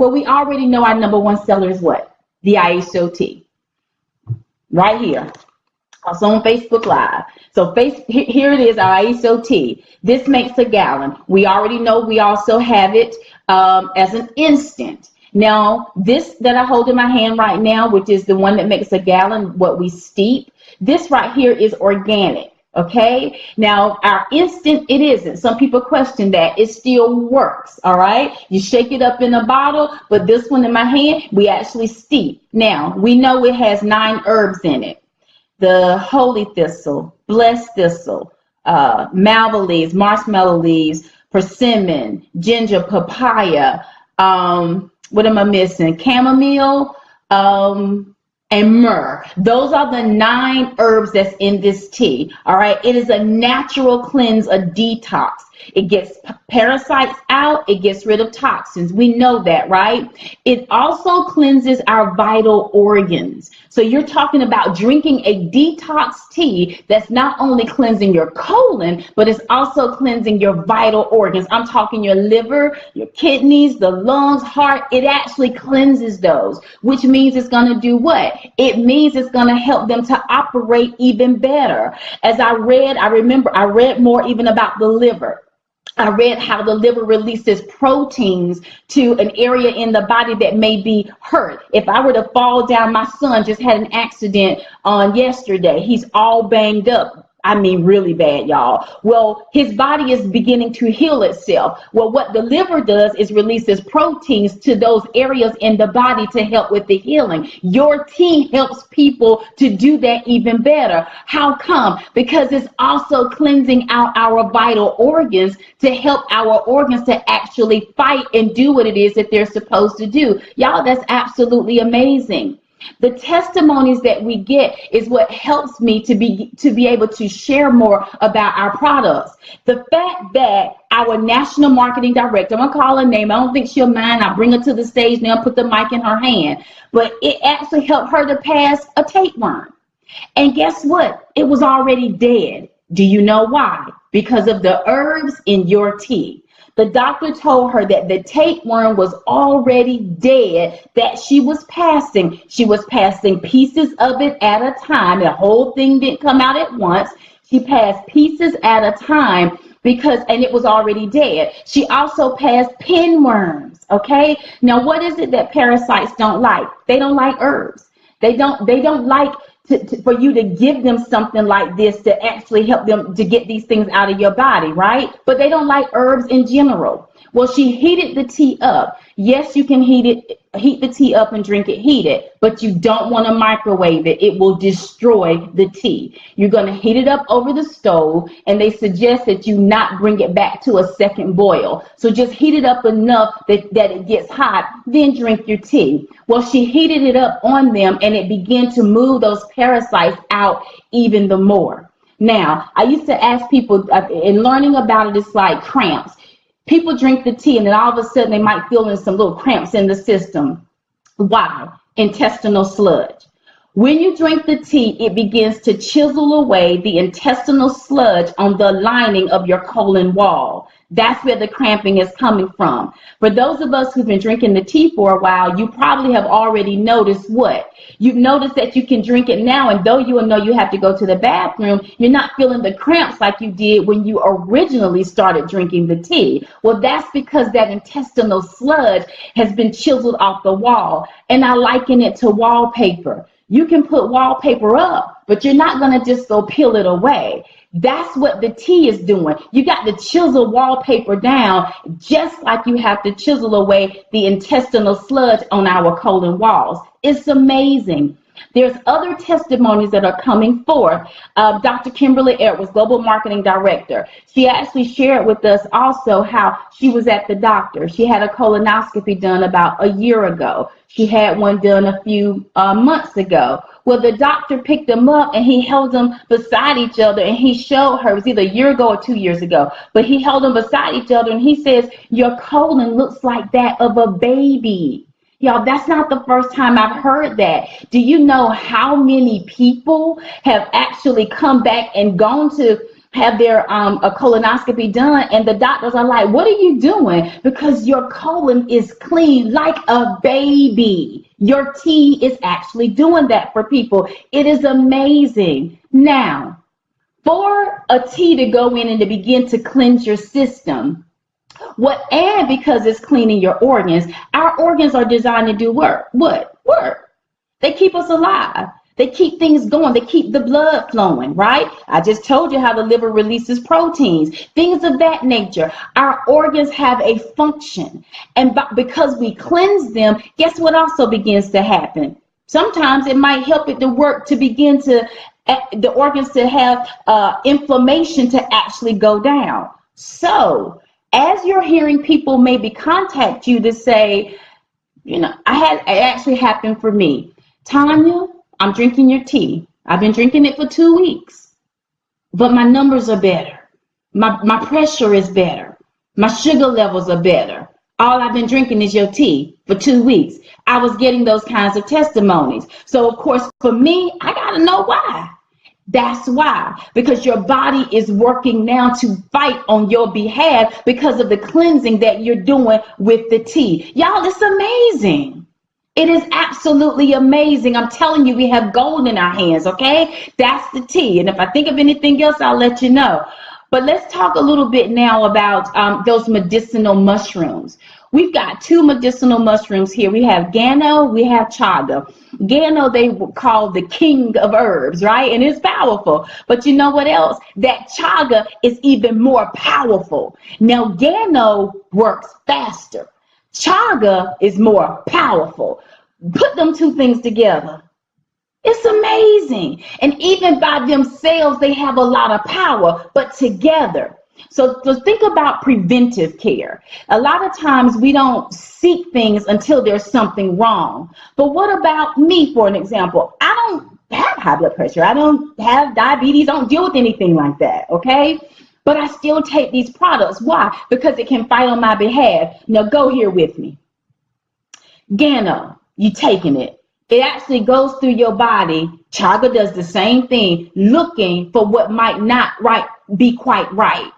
Well, we already know our number one seller is what? The ISO tea. Right here. Also on Facebook Live. So here it is, our ISO tea. This makes a gallon. We already know we also have it as an instant. Now, this that I hold in my hand right now, which is the one that makes a gallon, what we steep, this right here is organic. Okay, now our instant, it isn't. Some people question that. It still works. All right, you shake it up in a bottle, but this one in my hand, we actually steep. Now, we know it has 9 herbs in it: the holy thistle, blessed thistle, malva leaves, marshmallow leaves, persimmon, ginger, papaya. What am I missing? Chamomile, and myrrh. Those are the 9 herbs that's in this tea. All right. It is a natural cleanse, a detox. It gets parasites out. It gets rid of toxins. We know that, right? It also cleanses our vital organs. So you're talking about drinking a detox tea that's not only cleansing your colon, but it's also cleansing your vital organs. I'm talking your liver, your kidneys, the lungs, heart. It actually cleanses those, which means it's going to do what? It means it's going to help them to operate even better. As I remember I read more even about the liver. I read how the liver releases proteins to an area in the body that may be hurt. If I were to fall down, my son just had an accident on yesterday. He's all banged up. I mean, really bad, y'all. Well, his body is beginning to heal itself. Well, what the liver does is releases proteins to those areas in the body to help with the healing. Your tea helps people to do that even better. How come? Because it's also cleansing out our vital organs to help our organs to actually fight and do what it is that they're supposed to do. Y'all, that's absolutely amazing. The testimonies that we get is what helps me to be able to share more about our products. The fact that our national marketing director, I'm gonna call her name, I don't think she'll mind, I'll bring her to the stage now, put the mic in her hand, but it actually helped her to pass a tapeworm. And guess what? It was already dead. Do you know why? Because of the herbs in your tea. The doctor told her that the tapeworm was already dead, that she was passing. She was passing pieces of it at a time. The whole thing didn't come out at once. She passed pieces at a time and it was already dead. She also passed pinworms, okay? Now, what is it that parasites don't like? They don't like herbs. They don't like for you to give them something like this to actually help them to get these things out of your body, right? But they don't like herbs in general. Well, she heated the tea up. Yes, you can heat the tea up and drink it heated, but you don't want to microwave it. It will destroy the tea. You're going to heat it up over the stove, and they suggest that you not bring it back to a second boil. So just heat it up enough that it gets hot, then drink your tea. Well, she heated it up on them, and it began to move those parasites out even the more. Now, I used to ask people, in learning about it, it's like cramps. People drink the tea and then all of a sudden they might feel in some little cramps in the system. Why? Intestinal sludge. When you drink the tea, it begins to chisel away the intestinal sludge on the lining of your colon wall. That's where the cramping is coming from. For those of us who've been drinking the tea for a while, you probably have already noticed what? You've noticed that you can drink it now, and though you will know you have to go to the bathroom, you're not feeling the cramps like you did when you originally started drinking the tea. Well, that's because that intestinal sludge has been chiseled off the wall, and I liken it to wallpaper. You can put wallpaper up, but you're not going to just go peel it away. That's what the tea is doing. You got to chisel wallpaper down just like you have to chisel away the intestinal sludge on our colon walls. It's amazing. There's other testimonies that are coming forth. Dr. Kimberly Edwards, Global Marketing Director, she actually shared with us also how she was at the doctor. She had a colonoscopy done about a year ago. She had one done a few months ago. Well, the doctor picked them up and he held them beside each other and he showed her, it was either a year ago or 2 years ago, but he held them beside each other and he says, your colon looks like that of a baby. Y'all, that's not the first time I've heard that. Do you know how many people have actually come back and gone to have their a colonoscopy done, and the doctors are like, what are you doing? Because your colon is clean like a baby. Your tea is actually doing that for people. It is amazing. Now, for a tea to go in and to begin to cleanse your system, and because it's cleaning your organs, our organs are designed to do work. What? Work. They keep us alive. They keep things going. They keep the blood flowing, right? I just told you how the liver releases proteins, things of that nature. Our organs have a function. And because we cleanse them, guess what also begins to happen? Sometimes it might help it to work to begin to, the organs to have inflammation to actually go down. So as you're hearing people maybe contact you to say, it actually happened for me. Tanya, I'm drinking your tea. I've been drinking it for 2 weeks, but my numbers are better. My pressure is better. My sugar levels are better. All I've been drinking is your tea for 2 weeks. I was getting those kinds of testimonies. So of course, for me, I got to know why. That's why, because your body is working now to fight on your behalf because of the cleansing that you're doing with the tea. Y'all, it's amazing. It is absolutely amazing. I'm telling you, we have gold in our hands, okay? That's the tea. And if I think of anything else, I'll let you know. But let's talk a little bit now about those medicinal mushrooms. We've got 2 medicinal mushrooms here. We have Gano, we have Chaga. Gano, they call the king of herbs, right? And it's powerful. But you know what else? That Chaga is even more powerful. Now, Gano works faster. Chaga is more powerful. Put them 2 things together. It's amazing. And even by themselves, they have a lot of power, but together. So think about preventive care. A lot of times we don't seek things until there's something wrong. But what about me, for an example? I don't have high blood pressure. I don't have diabetes. I don't deal with anything like that, okay? But I still take these products. Why? Because it can fight on my behalf. Now go here with me. Gano, you taking it. It actually goes through your body. Chaga does the same thing, looking for what might not be quite right.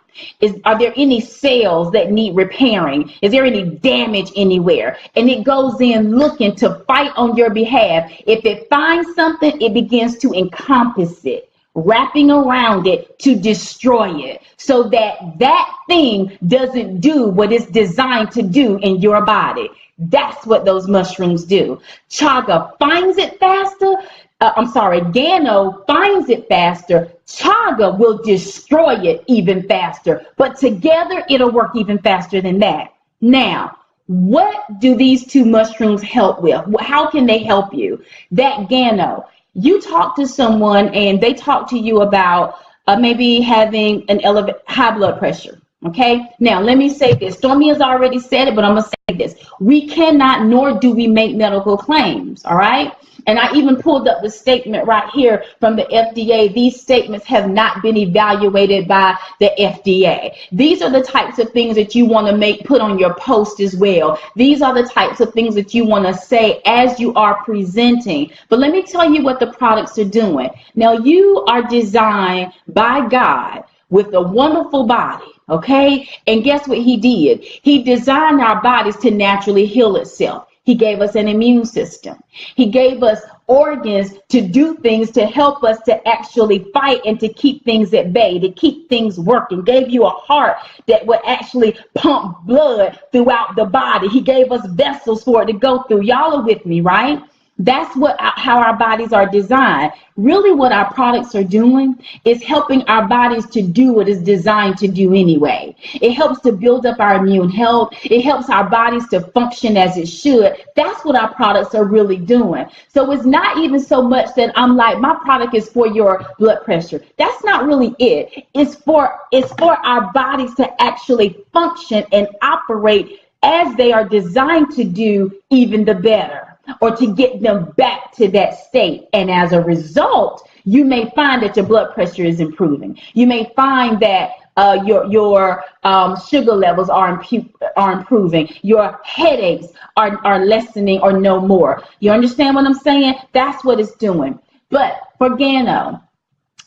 Are there any cells that need repairing? Is there any damage anywhere? And it goes in looking to fight on your behalf. If it finds something, it begins to encompass it, wrapping around it to destroy it, so that thing doesn't do what it's designed to do in your body. That's what those mushrooms do. Chaga finds it faster. Gano finds it faster. Chaga will destroy it even faster. But together, it'll work even faster than that. Now, what do these 2 mushrooms help with? How can they help you? That Gano, you talk to someone and they talk to you about maybe having an high blood pressure. Okay, now let me say this. Stormy has already said it, but I'm going to say this. We cannot, nor do we make medical claims, all right? And I even pulled up the statement right here from the FDA. These statements have not been evaluated by the FDA. These are the types of things that you want to put on your post as well. These are the types of things that you want to say as you are presenting. But let me tell you what the products are doing. Now, you are designed by God with a wonderful body, okay? And guess what he did? He designed our bodies to naturally heal itself. He gave us an immune system. He gave us organs to do things to help us to actually fight and to keep things at bay, to keep things working. Gave you a heart that would actually pump blood throughout the body. He gave us vessels for it to go through. Y'all are with me, right? That's how our bodies are designed. Really what our products are doing is helping our bodies to do what it's designed to do anyway. It helps to build up our immune health. It helps our bodies to function as it should. That's what our products are really doing. So it's not even so much that I'm like, my product is for your blood pressure. That's not really it. It's for our bodies to actually function and operate as they are designed to do, even the better, or to get them back to that state. And as a result, you may find that your blood pressure is improving. You may find that your sugar levels are improving. Your headaches are lessening or no more. You understand what I'm saying? That's what it's doing. But for Gano,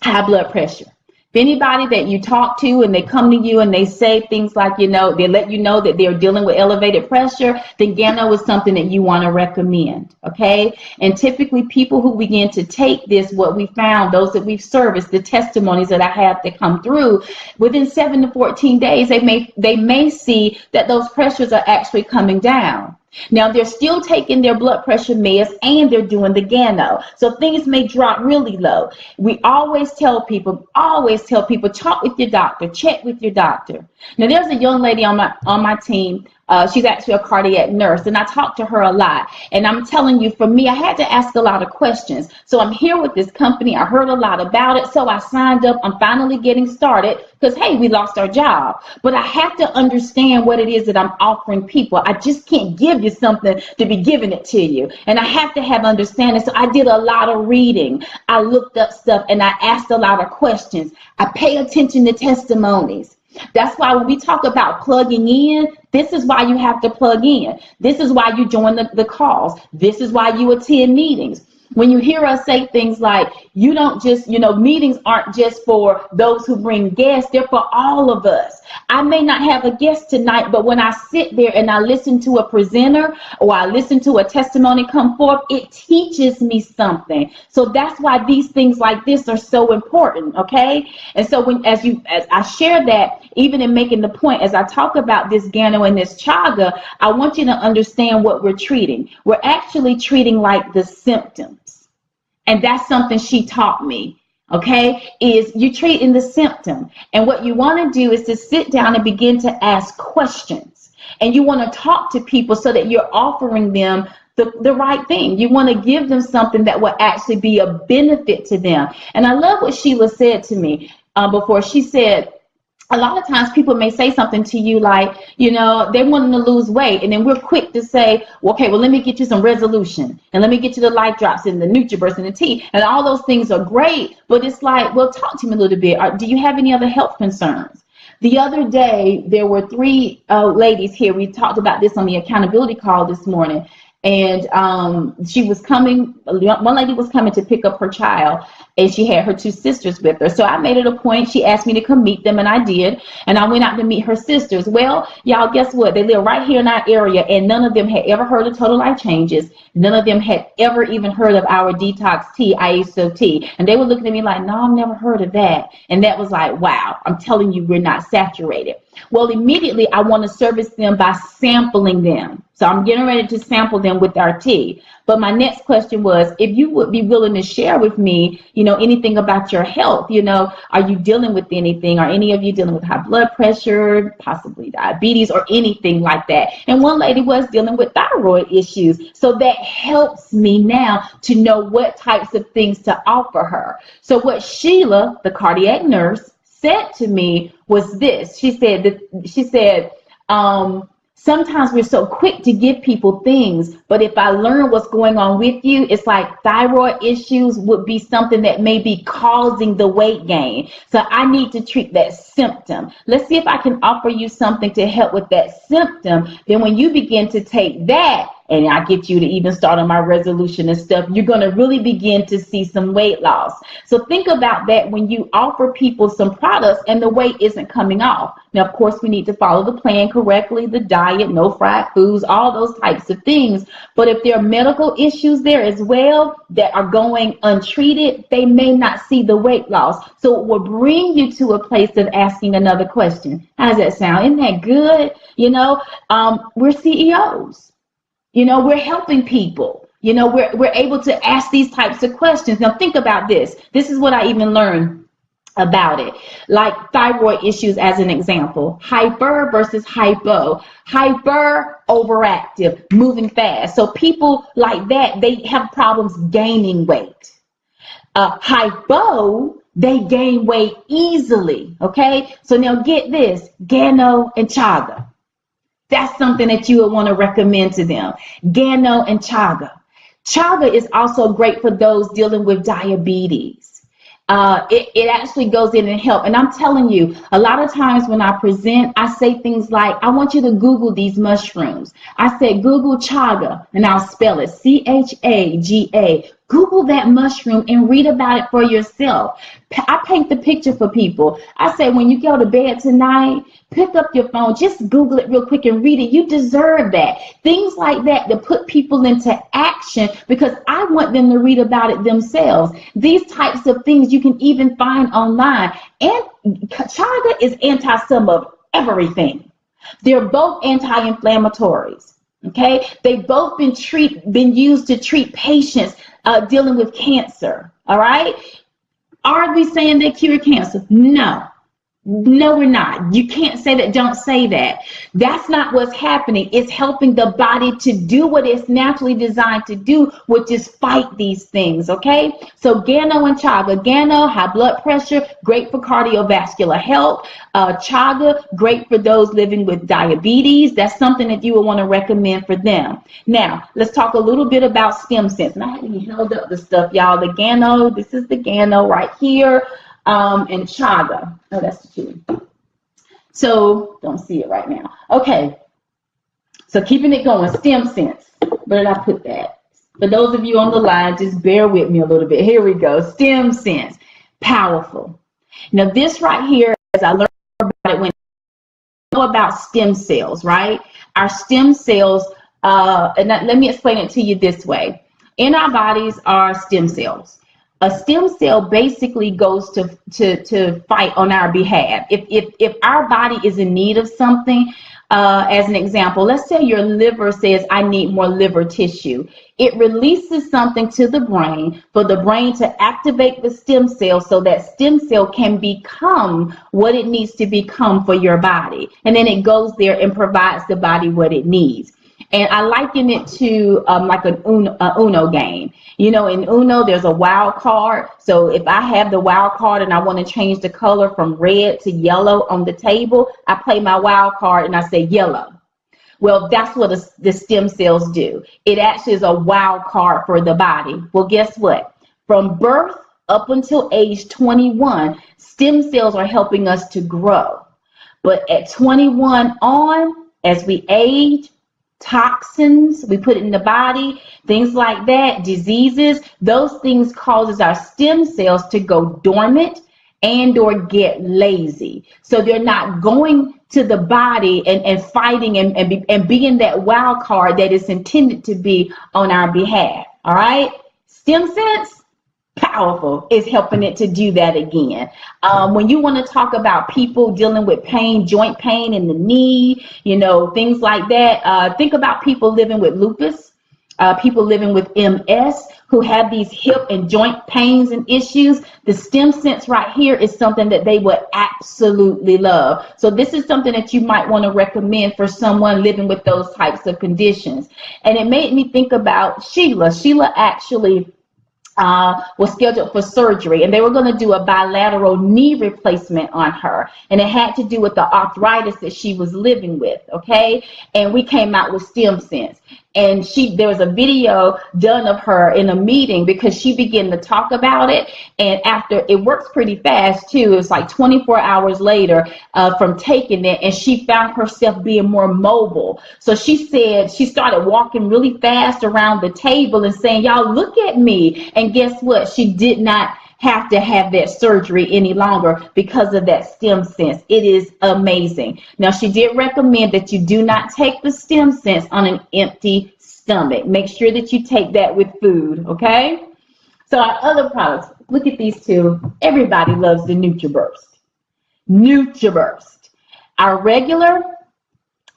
high blood pressure, If anybody that you talk to and they come to you and they say things like, they let you know that they're dealing with elevated pressure, then Gano is something that you want to recommend, okay? And typically people who begin to take this, what we found, those that we've serviced, the testimonies that I have that come through, within 7 to 14 days, they may see that those pressures are actually coming down. Now, they're still taking their blood pressure meds and they're doing the Gano. So things may drop really low. We always tell people, talk with your doctor, check with your doctor. Now, there's a young lady on my team. She's actually a cardiac nurse, and I talk to her a lot. And I'm telling you, for me, I had to ask a lot of questions. So I'm here with this company. I heard a lot about it. So I signed up. I'm finally getting started because, hey, we lost our job. But I have to understand what it is that I'm offering people. I just can't give you something to be giving it to you. And I have to have understanding. So I did a lot of reading. I looked up stuff and I asked a lot of questions. I pay attention to testimonies. That's why when we talk about plugging in, this is why you have to plug in. This is why you join the calls. This is why you attend meetings. When you hear us say things like, you don't just, meetings aren't just for those who bring guests, they're for all of us. I may not have a guest tonight, but when I sit there and I listen to a presenter or I listen to a testimony come forth, it teaches me something. So that's why these things like this are so important, okay? And so as I share that, even in making the point, as I talk about this Gano and this chaga, I want you to understand what we're treating. We're actually treating like the symptoms. And that's something she taught me, okay, is you treating the symptom. And what you want to do is to sit down and begin to ask questions. And you want to talk to people so that you're offering them the right thing. You want to give them something that will actually be a benefit to them. And I love what Sheila said to me before. She said, a lot of times people may say something to you like, they want to lose weight. And then we're quick to say, okay, well, let me get you some resolution. And let me get you the life drops and the NutriBurst and the tea. And all those things are great. But it's like, well, talk to me a little bit. Do you have any other health concerns? The other day, there were 3 ladies here. We talked about this on the accountability call this morning. And she was coming, one lady was coming to pick up her child, and she had her 2 sisters with her. So I made it a point. She asked me to come meet them, and I did. And I went out to meet her sisters. Well, y'all, guess what? They live right here in our area, and none of them had ever heard of Total Life Changes. None of them had ever even heard of our detox tea, ISO tea. And they were looking at me like, no, I've never heard of that. And that was like, wow, I'm telling you, we're not saturated. Well, immediately I want to service them by sampling them. So I'm getting ready to sample them with our tea. But my next question was, if you would be willing to share with me, anything about your health, are you dealing with anything? Are any of you dealing with high blood pressure, possibly diabetes or anything like that? And one lady was dealing with thyroid issues. So that helps me now to know what types of things to offer her. So what Sheila, the cardiac nurse, said to me was this. She said, sometimes we're so quick to give people things, but if I learn what's going on with you, it's like thyroid issues would be something that may be causing the weight gain. So I need to treat that symptom. Let's see if I can offer you something to help with that symptom. Then when you begin to take that, and I get you to even start on my resolution and stuff, you're going to really begin to see some weight loss. So think about that when you offer people some products and the weight isn't coming off. Now, of course, we need to follow the plan correctly, the diet, no fried foods, all those types of things. But if there are medical issues there as well that are going untreated, they may not see the weight loss. So it will bring you to a place of asking another question. How does that sound? Isn't that good? We're CEOs. We're helping people. We're able to ask these types of questions. Now think about this. This is what I even learned about it. Like thyroid issues as an example. Hyper versus hypo. Hyper, overactive, moving fast. So people like that, they have problems gaining weight. Hypo, they gain weight easily. Okay? So now get this. Gano and chaga. That's something that you would want to recommend to them. Gano and chaga. Chaga is also great for those dealing with diabetes. It actually goes in and help. And I'm telling you, a lot of times when I present, I say things like, I want you to Google these mushrooms. I said, Google chaga, and I'll spell it, C-H-A-G-A. Google that mushroom and read about it for yourself. I paint the picture for people. I say, when you go to bed tonight, pick up your phone, just Google it real quick and read it. You deserve that. Things like that to put people into action, because I want them to read about it themselves. These types of things you can even find online. And chaga is anti some of everything. They're both anti-inflammatories. Okay, they've both been used to treat patients dealing with cancer. All right, are we saying they cure cancer? No. No, we're not. You can't say that. Don't say that. That's not what's happening. It's helping the body to do what it's naturally designed to do, which is fight these things. Okay. So Gano and chaga. Gano, high blood pressure, great for cardiovascular health. Chaga, great for those living with diabetes. That's something that you would want to recommend for them. Now, let's talk a little bit about stem cells. And I haven't held up the stuff, y'all. The Gano, this is the Gano right here. And chaga. Oh, that's the two. So don't see it right now. Okay. So keeping it going, stem cells. Where did I put that? For those of you on the line, just bear with me a little bit. Here we go. Stem cells. Powerful. Now this right here, as I learned about it when I know about stem cells, right? Our stem cells, let me explain it to you this way. In our bodies are stem cells. A stem cell basically goes to fight on our behalf. If our body is in need of something, as an example, let's say your liver says, I need more liver tissue. It releases something to the brain for the brain to activate the stem cell so that stem cell can become what it needs to become for your body. And then it goes there and provides the body what it needs. And I liken it to like an Uno game. You know, in Uno, there's a wild card. So if I have the wild card and I want to change the color from red to yellow on the table, I play my wild card and I say yellow. Well, that's what the stem cells do. It actually is a wild card for the body. Well, guess what? From birth up until age 21, stem cells are helping us to grow. But at 21 on, as we age, toxins, we put it in the body, things like that, diseases, those things causes our stem cells to go dormant and or get lazy. So they're not going to the body and fighting and being that wild card that is intended to be on our behalf. All right. Stem cells, powerful, is helping it to do that again. When you want to talk about people dealing with pain, joint pain in the knee, you know, things like that, think about people living with lupus, people living with MS who have these hip and joint pains and issues. The stem cells right here is something that they would absolutely love. So this is something that you might want to recommend for someone living with those types of conditions. And it made me think about Sheila. Sheila actually was scheduled for surgery, and they were going to do a bilateral knee replacement on her, and it had to do with the arthritis that she was living with. Okay, and we came out with stem cells, and there was a video done of her in a meeting because she began to talk about it, and after, it works pretty fast too, it was like 24 hours later from taking it, and she found herself being more mobile. So she said she started walking really fast around the table and saying, y'all, look at me. And guess what? She did not have to have that surgery any longer because of that stem cells. It is amazing. Now, she did recommend that you do not take the stem cells on an empty stomach. Make sure that you take that with food, okay? So our other products, look at these two. Everybody loves the NutriBurst. NutriBurst. Our regular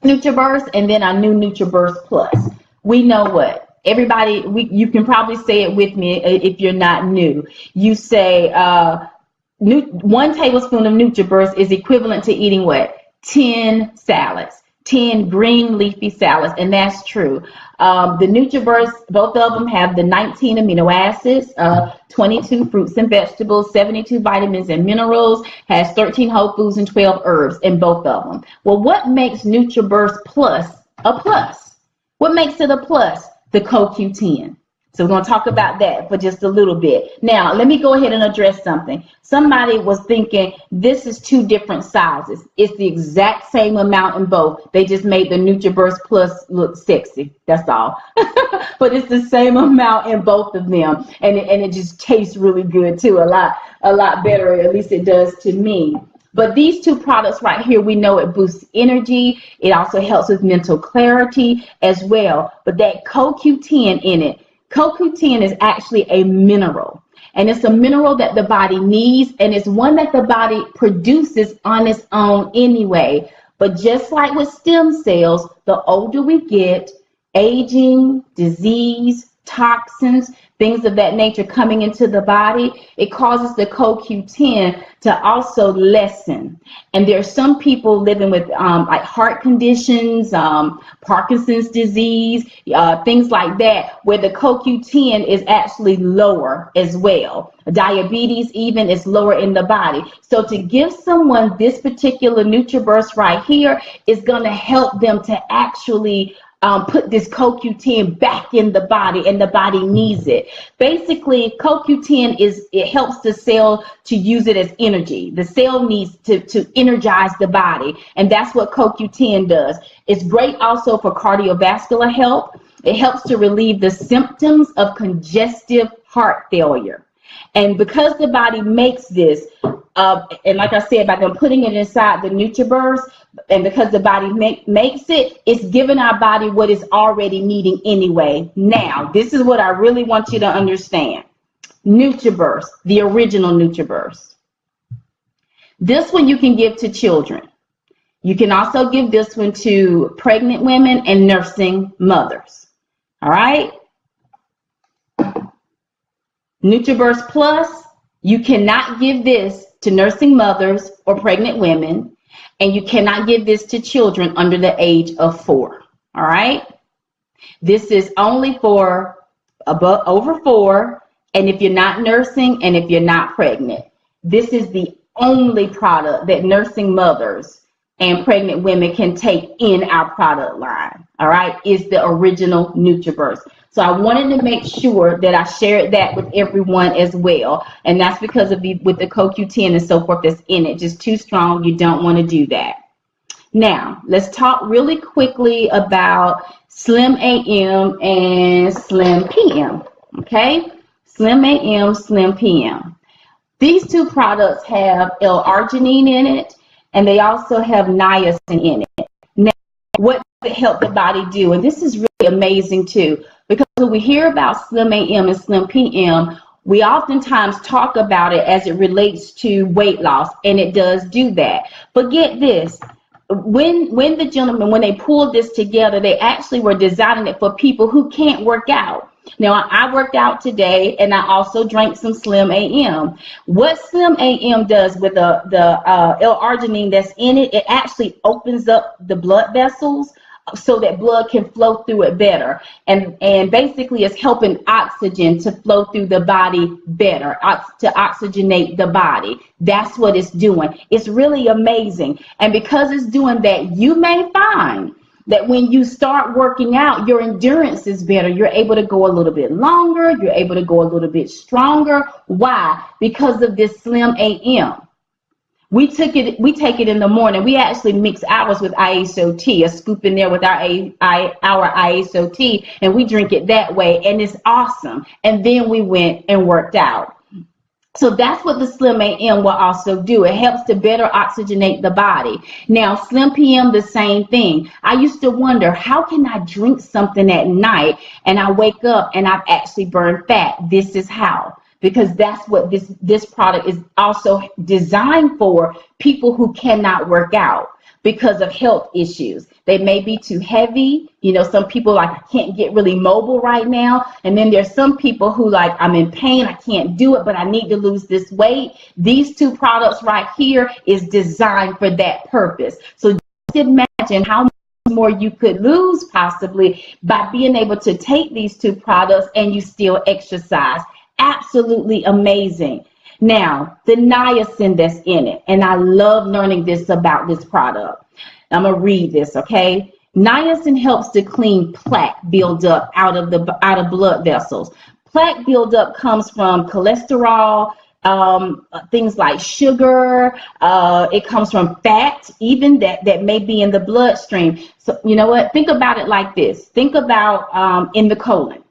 NutriBurst and then our new NutriBurst Plus. We know what? Everybody, you can probably say it with me if you're not new. You say 1 tablespoon of NutriBurst is equivalent to eating what? 10 salads, 10 green leafy salads, and that's true. The NutriBurst, both of them have the 19 amino acids, 22 fruits and vegetables, 72 vitamins and minerals, has 13 whole foods and 12 herbs in both of them. Well, what makes NutriBurst Plus a plus? What makes it a plus? The CoQ10. So we're going to talk about that for just a little bit. Now, let me go ahead and address something. Somebody was thinking this is two different sizes. It's the exact same amount in both. They just made the NutriBurst Plus look sexy. That's all. But it's the same amount in both of them. And it just tastes really good too. A lot better, at least it does to me. But these two products right here, we know it boosts energy. It also helps with mental clarity as well. But that CoQ10 in it, CoQ10 is actually a mineral, and it's a mineral that the body needs, and it's one that the body produces on its own anyway. But just like with stem cells, the older we get, aging, disease, toxins, things of that nature coming into the body, it causes the CoQ10 to also lessen. And there are some people living with like heart conditions, Parkinson's disease, things like that, where the CoQ10 is actually lower as well. Diabetes even is lower in the body. So to give someone this particular NutriBurst right here is going to help them to actually put this CoQ10 back in the body, and the body needs it. Basically, CoQ10 it helps the cell to use it as energy. The cell needs to energize the body, and that's what CoQ10 does. It's great also for cardiovascular health. It helps to relieve the symptoms of congestive heart failure. And because the body makes this, and like I said, by them putting it inside the NutriBurst, and because the body makes it, it's giving our body what it's already needing anyway. Now, this is what I really want you to understand. NutriBurst, the original NutriBurst. This one you can give to children. You can also give this one to pregnant women and nursing mothers. All right? NutriBurst Plus, you cannot give this to nursing mothers or pregnant women, and you cannot give this to children under the age of 4. All right? This is only for over 4, and if you're not nursing and if you're not pregnant. This is the only product that nursing mothers and pregnant women can take in our product line. All right? Is the original NutriBurst. So I wanted to make sure that I shared that with everyone as well. And that's because of with the CoQ10 and so forth that's in it. Just too strong. You don't want to do that. Now, let's talk really quickly about Slim AM and Slim PM. Okay? Slim AM, Slim PM. These two products have L-arginine in it, and they also have niacin in it. Now, what does it help the body do? And this is really amazing too. Because when we hear about Slim AM and Slim PM, we oftentimes talk about it as it relates to weight loss, and it does do that. But get this, when the gentlemen, when they pulled this together, they actually were designing it for people who can't work out. Now, I worked out today, and I also drank some Slim AM. What Slim AM does with the L-arginine that's in it, it actually opens up the blood vessels so that blood can flow through it better. And basically it's helping oxygen to flow through the body better, to oxygenate the body. That's what it's doing. It's really amazing. And because it's doing that, you may find that when you start working out, your endurance is better. You're able to go a little bit longer. You're able to go a little bit stronger. Why? Because of this Slim AM. We take it in the morning. We actually mix ours with ISOT, a scoop in there with our ISOT, and we drink it that way, and it's awesome. And then we went and worked out. So that's what the Slim AM will also do. It helps to better oxygenate the body. Now, Slim PM, the same thing. I used to wonder, how can I drink something at night and I wake up and I've actually burned fat? This is how. Because that's what this product is also designed for, people who cannot work out because of health issues. They may be too heavy. You know, some people like, I can't get really mobile right now. And then there's some people who like, I'm in pain, I can't do it, but I need to lose this weight. These two products right here is designed for that purpose. So just imagine how much more you could lose possibly by being able to take these two products and you still exercise. Absolutely amazing. Now, the niacin that's in it, and I love learning this about this product. I'm going to read this, okay? Niacin helps to clean plaque buildup out of blood vessels. Plaque buildup comes from cholesterol, things like sugar. It comes from fat, even that may be in the bloodstream. So you know what? Think about it like this. Think about in the colon,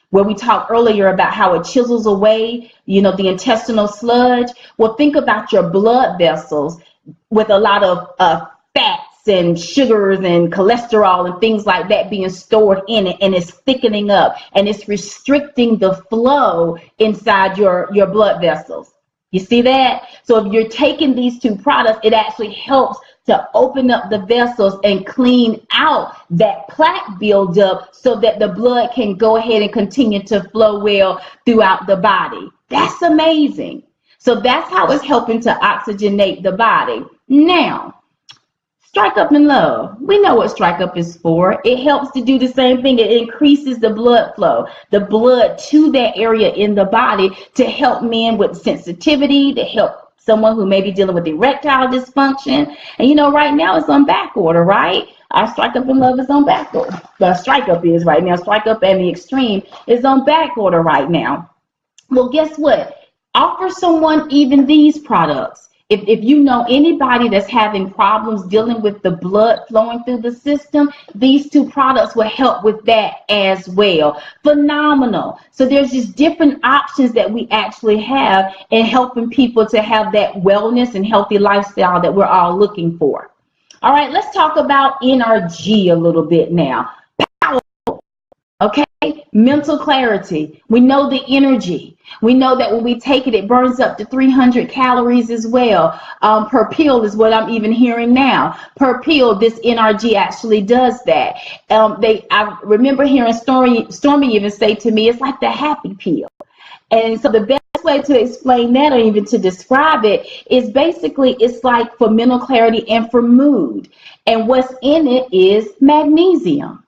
where we talked earlier about how it chisels away, the intestinal sludge. Well, think about your blood vessels with a lot of fats and sugars and cholesterol and things like that being stored in it, and it's thickening up and it's restricting the flow inside your blood vessels. You see that? So if you're taking these two products, it actually helps to open up the vessels and clean out that plaque buildup so that the blood can go ahead and continue to flow well throughout the body. That's amazing. So that's how it's helping to oxygenate the body. Now, Strike Up in Love. We know what Strike Up is for. It helps to do the same thing. It increases the blood flow, the blood to that area in the body to help men with sensitivity, to help someone who may be dealing with erectile dysfunction. And right now it's on back order, right? Our Strike Up in Love is on back order. The Strike Up is right now. Strike Up and the Extreme is on back order right now. Well, guess what? Offer someone even these products. If you know anybody that's having problems dealing with the blood flowing through the system, these two products will help with that as well. Phenomenal. So there's just different options that we actually have in helping people to have that wellness and healthy lifestyle that we're all looking for. All right, let's talk about NRG a little bit now. Okay, mental clarity. We know the energy. We know that when we take it, it burns up to 300 calories as well. Per pill is what I'm even hearing now. Per pill, this NRG actually does that. I remember hearing Stormy even say to me, it's like the happy pill. And so the best way to explain that, or even to describe it, is basically it's like for mental clarity and for mood. And what's in it is magnesium.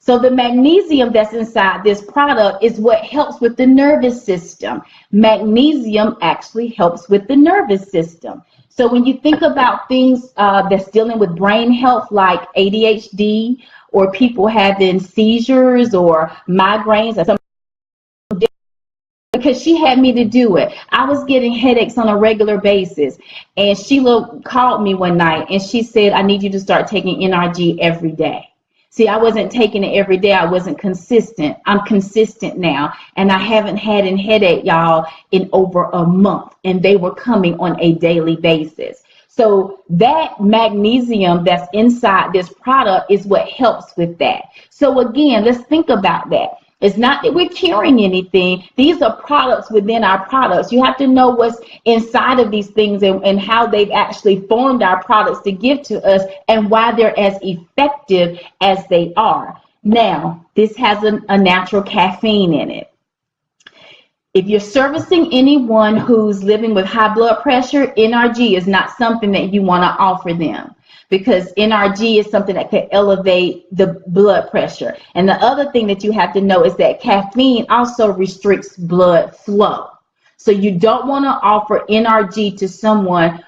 So the magnesium that's inside this product is what helps with the nervous system. Magnesium actually helps with the nervous system. So when you think about things that's dealing with brain health, like ADHD, or people having seizures or migraines, or something, because she had me to do it. I was getting headaches on a regular basis, and Sheila called me one night and she said, I need you to start taking NRG every day. See, I wasn't taking it every day. I wasn't consistent. I'm consistent now. And I haven't had a headache, y'all, in over a month. And they were coming on a daily basis. So that magnesium that's inside this product is what helps with that. So again, let's think about that. It's not that we're curing anything. These are products within our products. You have to know what's inside of these things and how they've actually formed our products to give to us and why they're as effective as they are. Now, this has a natural caffeine in it. If you're servicing anyone who's living with high blood pressure, NRG is not something that you want to offer them, because NRG is something that could elevate the blood pressure. And the other thing that you have to know is that caffeine also restricts blood flow. So you don't want to offer NRG to someone,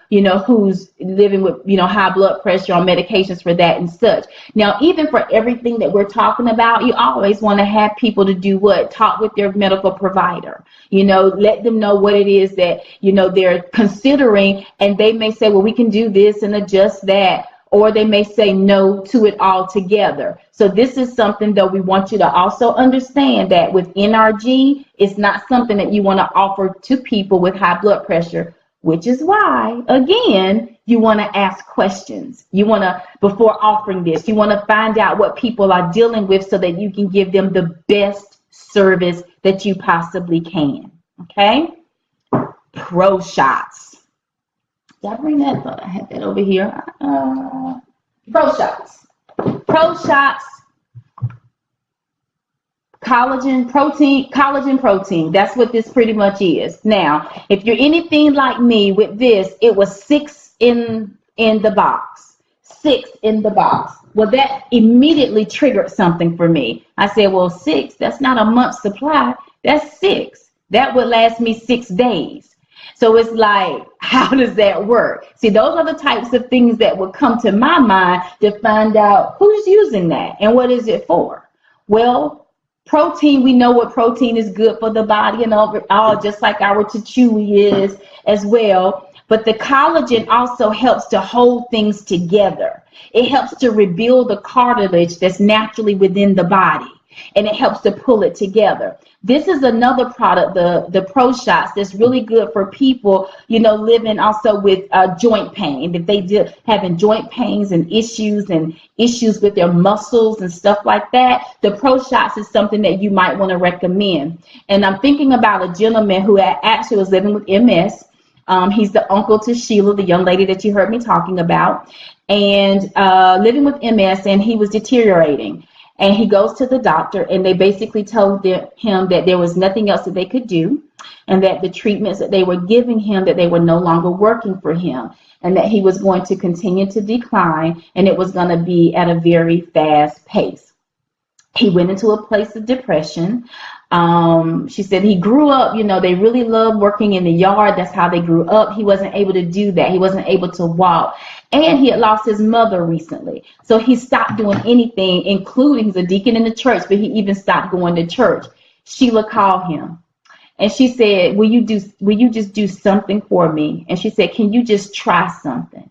who's living with, high blood pressure on medications for that and such. Now, even for everything that we're talking about, you always want to have people to do what? Talk with their medical provider. Let them know what it is that, they're considering, and they may say, well, we can do this and adjust that. Or they may say no to it altogether. So this is something that we want you to also understand, that with NRG, it's not something that you want to offer to people with high blood pressure, which is why, again, you want to ask questions. You want to, before offering this, you want to find out what people are dealing with so that you can give them the best service that you possibly can. Okay? Pro shots. Did I bring that? I thought I had that over here. Pro shots. Pro shots. Collagen protein. That's what this pretty much is. Now, if you're anything like me with this, it was 6 in the box. 6 in the box. Well, that immediately triggered something for me. I said, well, 6, that's not a month's supply. That's 6. That would last me 6 days. So it's like, how does that work? See, those are the types of things that would come to my mind to find out who's using that and what is it for. Well, protein, we know what protein is good for the body and overall, just like our chewy is as well. But the collagen also helps to hold things together. It helps to rebuild the cartilage that's naturally within the body, and it helps to pull it together. This is another product, the Pro Shots, that's really good for people, living also with joint pain. If they having joint pains and issues with their muscles and stuff like that, the Pro Shots is something that you might want to recommend. And I'm thinking about a gentleman who actually was living with MS. He's the uncle to Sheila, the young lady that you heard me talking about, and living with MS, and he was deteriorating. And he goes to the doctor, and they basically told him that there was nothing else that they could do, and that the treatments that they were giving him, that they were no longer working for him, and that he was going to continue to decline, and it was going to be at a very fast pace. He went into a place of depression. She said he grew up, they really loved working in the yard. That's how they grew up. He wasn't able to do that. He wasn't able to walk. And he had lost his mother recently. So he stopped doing anything, including he's a deacon in the church, but he even stopped going to church. Sheila called him and she said, will you just do something for me? And she said, can you just try something?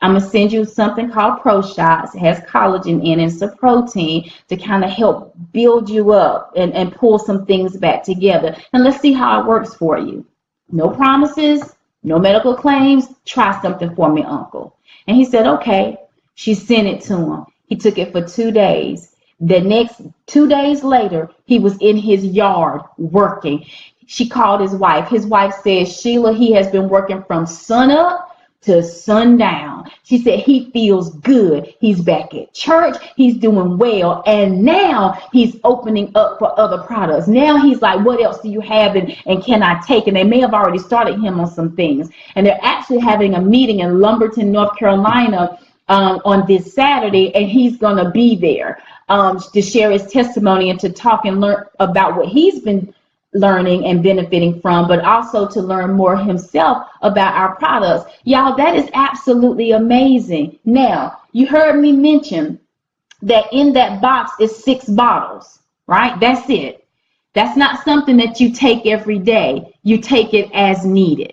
I'm going to send you something called Pro Shots. It has collagen in it. It's a protein to kind of help build you up and pull some things back together. And let's see how it works for you. No promises, no medical claims. Try something for me, Uncle. And he said, okay. She sent it to him. He took it for 2 days. The next 2 days later, he was in his yard working. She called his wife. His wife said, Sheila, he has been working from sun up to sundown. She said he feels good. He's back at church. He's doing well. And now he's opening up for other products. Now he's like, what else do you have and can I take? And they may have already started him on some things. And they're actually having a meeting in Lumberton, North Carolina on this Saturday. And he's going to be there to share his testimony and to talk and learn about what he's been learning and benefiting from, but also to learn more himself about our products. Y'all, that is absolutely amazing. Now, you heard me mention that in that box is 6 bottles, right? That's it. That's not something that you take every day. You take it as needed.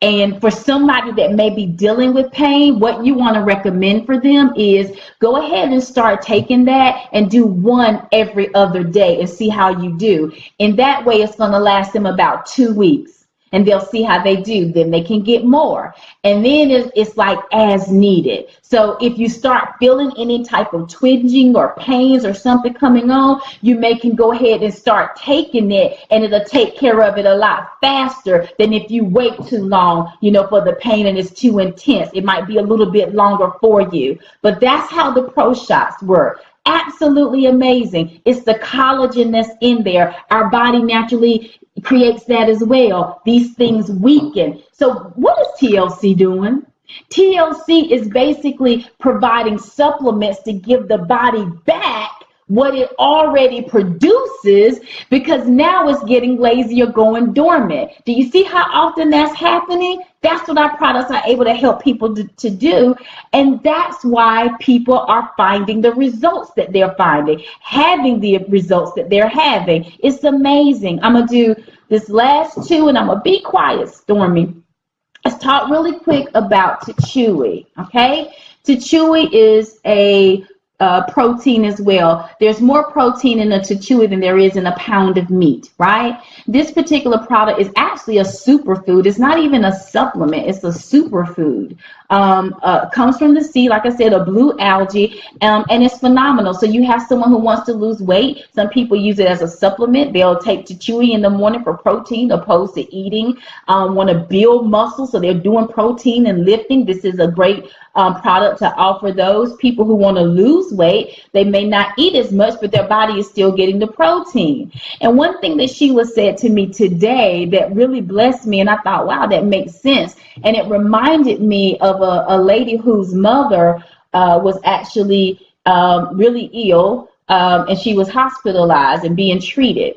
And for somebody that may be dealing with pain, what you want to recommend for them is go ahead and start taking that and do 1 every other day and see how you do. And that way it's going to last them about 2 weeks. And they'll see how they do. Then they can get more. And then it's like as needed. So if you start feeling any type of twinging or pains or something coming on, you can go ahead and start taking it, and it'll take care of it a lot faster than if you wait too long, for the pain and it's too intense. It might be a little bit longer for you. But that's how the Pro Shots work. Absolutely amazing. It's the collagen that's in there. Our body naturally creates that as well. These things weaken. So what is TLC doing? TLC is basically providing supplements to give the body back what it already produces, because now it's getting lazy or going dormant. Do you see how often that's happening? That's what our products are able to help people to do. And that's why people are finding the results that they're finding, having the results that they're having. It's amazing. I'm going to do this last 2 and I'm going to be quiet, Stormy. Let's talk really quick about Chewy, okay? Chewy is a protein as well. There's more protein in a chewy than there is in a pound of meat, right? This particular product is actually a superfood. It's not even a supplement. It's a superfood. Comes from the sea, like I said, a blue algae, and it's phenomenal. So you have someone who wants to lose weight. Some people use it as a supplement. They'll take chewy in the morning for protein opposed to eating. Want to build muscle, so they're doing protein and lifting. This is a great product to offer those people who want to lose weight. They may not eat as much, but their body is still getting the protein. And one thing that Sheila said to me today that really blessed me, and I thought, wow, that makes sense. And it reminded me of a lady whose mother was actually really ill, and she was hospitalized and being treated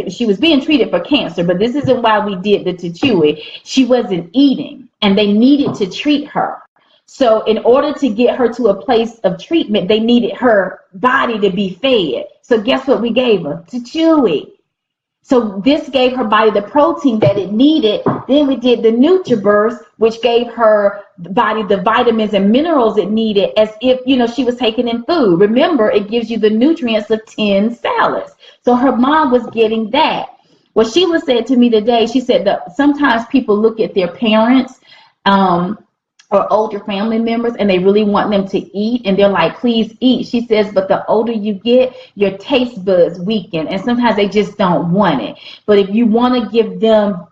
she was being treated for cancer, but this isn't why we did the Tachui. She wasn't eating, and they needed to treat her. So in order to get her to a place of treatment, they needed her body to be fed. So guess what we gave her? Tachui. So this gave her body the protein that it needed. Then we did the NutriBurst, which gave her body the vitamins and minerals it needed, as if, you know, she was taking in food. Remember, it gives you the nutrients of 10 salads. So her mom was getting that. Well, Sheila said to me today, she said that sometimes people look at their parents, or older family members, and they really want them to eat, and they're like, please eat. She says, but the older you get, your taste buds weaken, and sometimes they just don't want it. But if you want to give them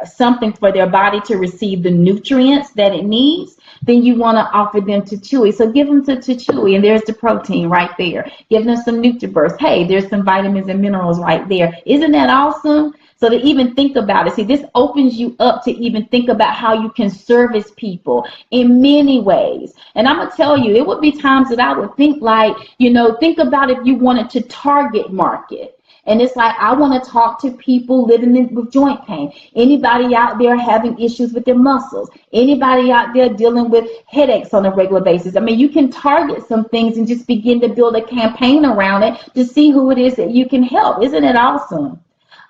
something for their body to receive the nutrients that it needs, then you want to offer them Tachui. So give them to Tachui, and there's the protein right there. Give them some NutriBurst. Hey, there's some vitamins and minerals right there. Isn't that awesome? So to even think about it, see, this opens you up to even think about how you can service people in many ways. And I'm going to tell you, it would be times that I would think like, you know, think about if you wanted to target market. And it's like, I want to talk to people living with joint pain. Anybody out there having issues with their muscles? Anybody out there dealing with headaches on a regular basis? I mean, you can target some things and just begin to build a campaign around it to see who it is that you can help. Isn't it awesome?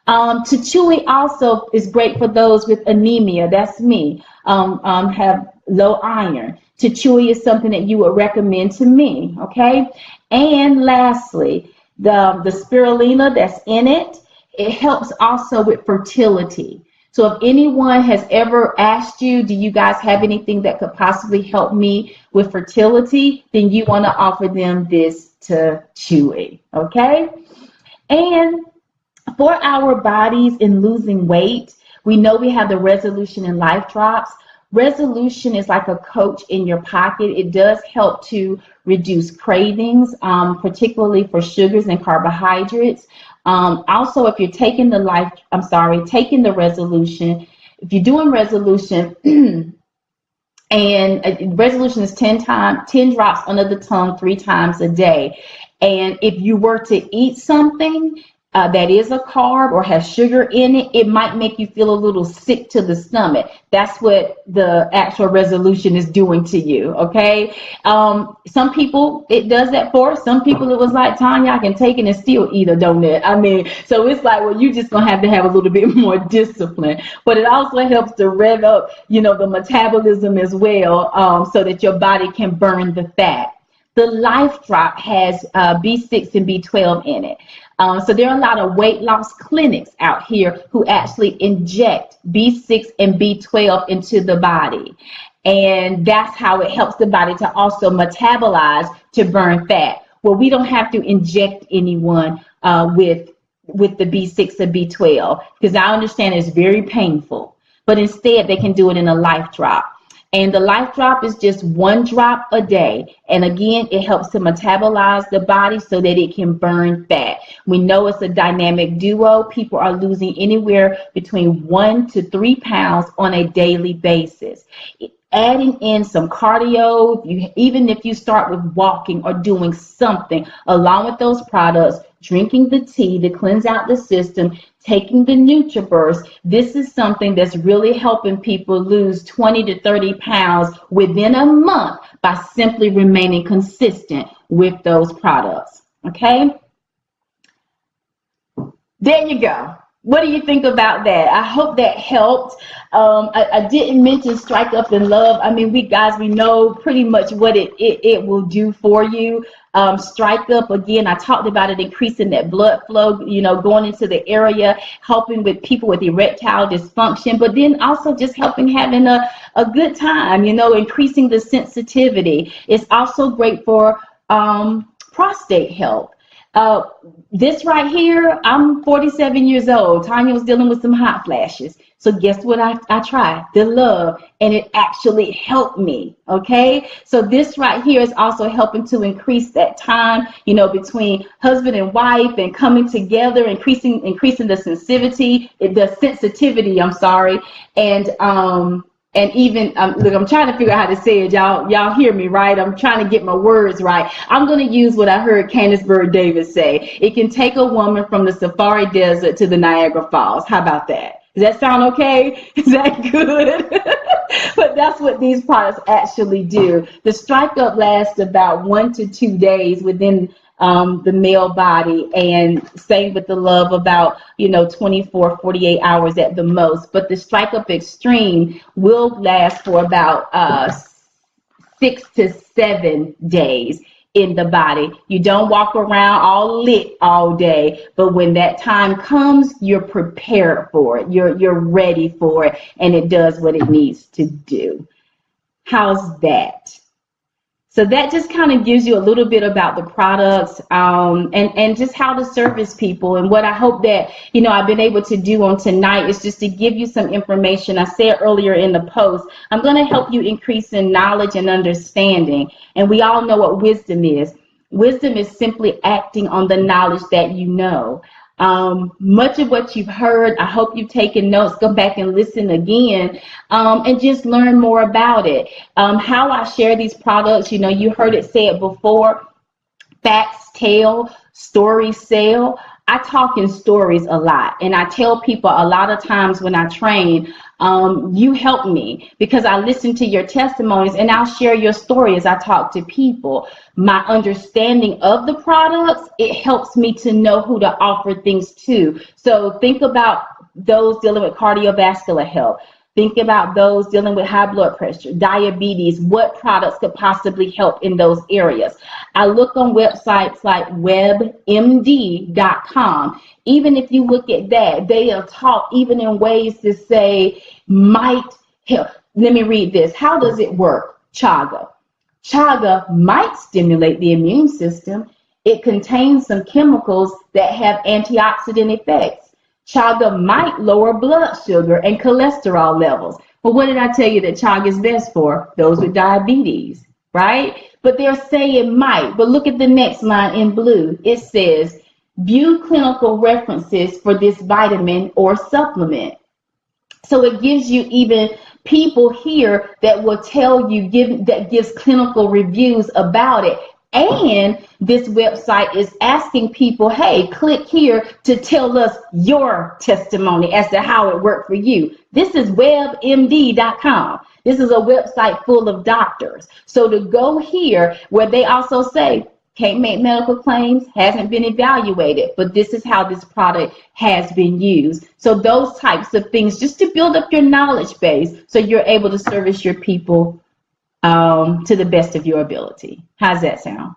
Tachui also is great for those with anemia. That's me. Have low iron. Tachui is something that you would recommend to me. Okay. And lastly, the spirulina that's in it, it helps also with fertility. So if anyone has ever asked you, do you guys have anything that could possibly help me with fertility, then you want to offer them this Tachui. Okay. And for our bodies in losing weight, we know we have the Resolution and Life Drops. Resolution is like a coach in your pocket. It does help to reduce cravings, particularly for sugars and carbohydrates. Also, if you're taking taking the Resolution, if you're doing Resolution, and Resolution is 10 drops under the tongue 3 times a day. And if you were to eat something that is a carb or has sugar in it, it might make you feel a little sick to the stomach. That's what the actual Resolution is doing to you, okay? Some people, it does that for. Some people, it was like, Tanya, I can take it and still eat a donut. I mean, so it's like, well, you just going to have a little bit more discipline. But it also helps to rev up, you know, the metabolism as well, so that your body can burn the fat. The Life Drop has B6 and B12 in it. So there are a lot of weight loss clinics out here who actually inject B6 and B12 into the body. And that's how it helps the body to also metabolize to burn fat. Well, we don't have to inject anyone with the B6 or B12, because I understand it's very painful. But instead, they can do it in a Life Drop. And the Life Drop is just 1 drop a day. And again, it helps to metabolize the body so that it can burn fat. We know it's a dynamic duo. People are losing anywhere between 1 to 3 pounds on a daily basis. Adding in some cardio, even if you start with walking or doing something along with those products, drinking the tea to cleanse out the system, taking the NutriBurst, this is something that's really helping people lose 20 to 30 pounds within a month by simply remaining consistent with those products. Okay? There you go. What do you think about that? I hope that helped. I didn't mention Strike Up and Love. I mean, we know pretty much what it will do for you. Strike Up, again, I talked about it, increasing that blood flow, you know, going into the area, helping with people with erectile dysfunction, but then also just helping having a good time, you know, increasing the sensitivity. It's also great for prostate health. This right here, I'm 47 years old. Tanya was dealing with some hot flashes. So guess what I tried? The Love, and it actually helped me, okay? So this right here is also helping to increase that time, you know, between husband and wife and coming together, increasing the sensitivity, and And even, look, I'm trying to figure out how to say it. Y'all hear me, right? I'm trying to get my words right. I'm going to use what I heard Candace Bird Davis say. It can take a woman from the Safari Desert to the Niagara Falls. How about that? Does that sound okay? Is that good? But that's what these products actually do. The Strike Up lasts about 1 to 2 days within the male body, and same with the Love, about 24, 48 hours at the most. But the Strike Up Extreme will last for about 6 to 7 days in the body. You don't walk around all lit all day, but when that time comes, you're prepared for it. You're ready for it, and it does what it needs to do. How's that? So that just kind of gives you a little bit about the products, and just how to service people. And what I hope that, I've been able to do on tonight is just to give you some information. I said earlier in the post, I'm going to help you increase in knowledge and understanding. And we all know what wisdom is. Wisdom is simply acting on the knowledge that you know. Much of what you've heard, I hope you've taken notes. Go back and listen again, and just learn more about it. How I share these products, you heard it said before, facts tell, stories sell. I talk in stories a lot, and I tell people a lot of times when I train, you help me because I listen to your testimonies, and I'll share your story as I talk to people. My understanding of the products, it helps me to know who to offer things to. So think about those dealing with cardiovascular health. Think about those dealing with high blood pressure, diabetes, what products could possibly help in those areas. I look on websites like webmd.com. Even if you look at that, they are taught even in ways to say might help. Let me read this. How does it work? Chaga. Chaga might stimulate the immune system. It contains some chemicals that have antioxidant effects. Chaga might lower blood sugar and cholesterol levels. But what did I tell you that chaga is best for? Those with diabetes, right? But they're saying might. But look at the next line in blue. It says, view clinical references for this vitamin or supplement. So it gives you even people here that will tell you, that gives clinical reviews about it. And this website is asking people, hey, click here to tell us your testimony as to how it worked for you. This is webmd.com. This is a website full of doctors. So to go here where they also say, can't make medical claims, hasn't been evaluated, but this is how this product has been used. So those types of things, just to build up your knowledge base so you're able to service your people to the best of your ability. How's that sound?